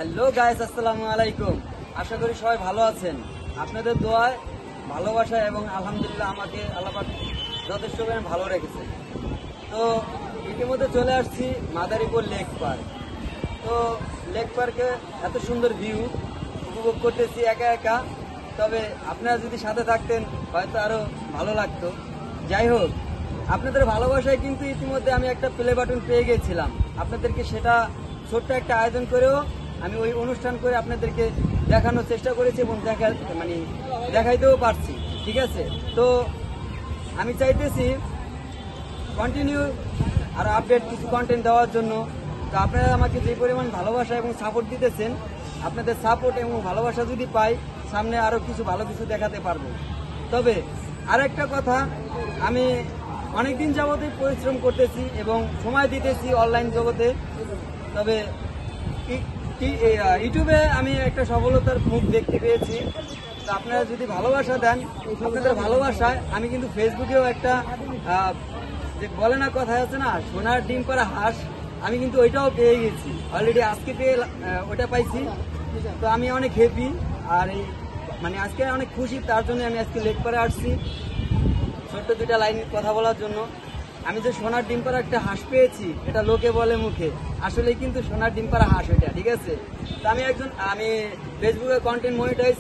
Hello guys, আসসালামু আলাইকুম। আশা করি সবাই ভালো আছেন। আপনাদের দোয়ায়, ভালোবাসায় এবং আলহামদুলিল্লাহ আমাকে আল্লাহ পাক যথেষ্ট করে ভালো রেখেছে। তো ইতিমধ্যে চলে আসছি মাদারীপুর লেক পার্ক। তো লেক পার্কে এত সুন্দর ভিউ উপভোগ করতেছি একা একা। তবে আপনারা যদি সাথে থাকতেন হয়তো আরো ভালো লাগতো। যাই হোক, আপনাদের ভালোবাসায় কিন্তু ইতিমধ্যে আমি একটা প্লে বাটন পেয়ে গেছিলাম। আপনাদেরকে সেটা ছোট্ট একটা আয়োজন করেও আমি ওই অনুষ্ঠান করে আপনাদেরকে দেখানোর চেষ্টা করেছি এবং দেখাইতেও পারছি। ঠিক আছে, তো আমি চাইতেছি কন্টিনিউ আর আপডেট কিছু কন্টেন্ট দেওয়ার জন্য। তো আপনারা আমাকে যে পরিমাণ ভালোবাসা এবং সাপোর্ট দিতেছেন, আপনাদের সাপোর্ট এবং ভালোবাসা যদি পাই, সামনে আরো কিছু ভালো কিছু দেখাতে পারবো। তবে আরেকটা কথা, আমি অনেকদিন যাবতই পরিশ্রম করতেছি এবং সময় দিতেছি অনলাইন জগতে। তবে ইউটিউবে আমি একটা সফলতার মুখ দেখতে পেয়েছি। তো আপনারা যদি ভালোবাসা দেন, আপনাদের ভালোবাসায় আমি কিন্তু ফেসবুকেও একটা যে বলে না, কথায় আছে না, সোনার ডিম পাড়া হাঁস, আমি কিন্তু ওইটাও পেয়ে গেছি অলরেডি। আজকে পেয়ে ওটা পাইছি। তো আমি অনেক হ্যাপি আর এই আজকে অনেক খুশি। তার জন্য আমি আজকে লেক পাড়ে আসছি ছোট্ট দুইটা লাইন কথা বলার জন্য। আমি যে সোনার ডিম পাড়া একটা হাঁস পেয়েছি, এটা লোকে বলে মুখে, আসলে কিন্তু সোনার ডিম পাড়া হাঁস ওইটা। ঠিক আছে, তো আমি ফেসবুকে কন্টেন্ট মনিটাইজ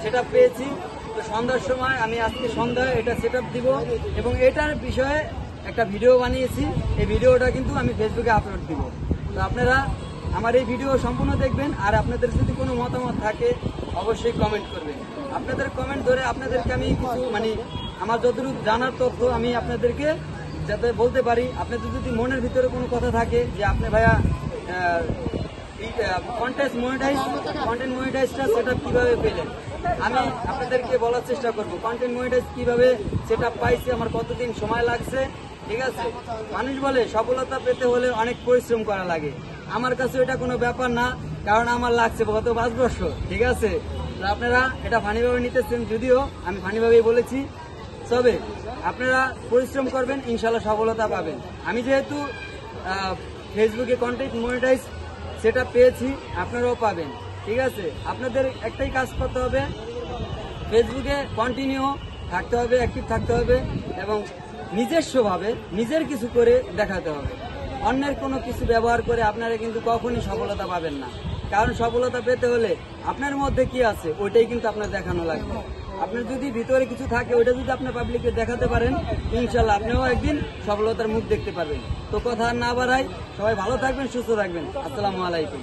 সেটা পেয়েছি। তো সন্ধ্যার সময় আমি আজকে সন্ধ্যায় এটা সেট দিব এবং এটার বিষয়ে একটা ভিডিও বানিয়েছি। এই ভিডিওটা কিন্তু আমি ফেসবুকে আপলোড দিব। তো আপনারা আমার এই ভিডিও সম্পূর্ণ দেখবেন। আর আপনাদের যদি কোনো মতামত থাকে অবশ্যই কমেন্ট করবেন। আপনাদের কমেন্ট ধরে আপনাদেরকে আমি কিছু আমার যতটুকু জানার তথ্য আমি আপনাদেরকে যাতে বলতে পারি। আপনাদের যদি মনের ভিতরে কোনো কথা থাকে যে আপনি ভাইয়া কন্টেন্ট মনিটাইজটা সেটা কিভাবে পেলেন, আমি আপনাদেরকে বলার চেষ্টা করব কন্টেন্ট মনিটাইজ কিভাবে সেটা পাইছি, আমার কতদিন সময় লাগছে। ঠিক আছে, মানুষ বলে সফলতা পেতে হলে অনেক পরিশ্রম করা লাগে। আমার কাছে এটা কোনো ব্যাপার না, কারণ আমার লাগছে গত 5 বছর। ঠিক আছে, আপনারা এটা ফানিভাবে নিতেছেন, যদিও আমি ফানিভাবেই বলেছি। তবে আপনারা পরিশ্রম করবেন, ইনশাল্লাহ সফলতা পাবেন। আমি যেহেতু ফেসবুকে কন্টেন্ট মনিটাইজ সেটা পেয়েছি, আপনারাও পাবেন। ঠিক আছে, আপনাদের একটাই কাজ করতে হবে, ফেসবুকে কন্টিনিউ থাকতে হবে, অ্যাক্টিভ থাকতে হবে এবং নিজস্বভাবে নিজের কিছু করে দেখাতে হবে। অন্যের কোনো কিছু ব্যবহার করে আপনারা কিন্তু কখনই সফলতা পাবেন না। কারণ সফলতা পেতে হলে আপনার মধ্যে কি আছে ওইটাই কিন্তু আপনার দেখানো লাগবে। আপনার যদি ভিতরে কিছু থাকে, ওইটা যদি আপনার পাবলিককে দেখাতে পারেন, ইনশাল্লাহ আপনিও একদিন সফলতার মুখ দেখতে পারবেন। তো কথা আর না বাড়াই, সবাই ভালো থাকবেন, সুস্থ থাকবেন। আসসালামু আলাইকুম।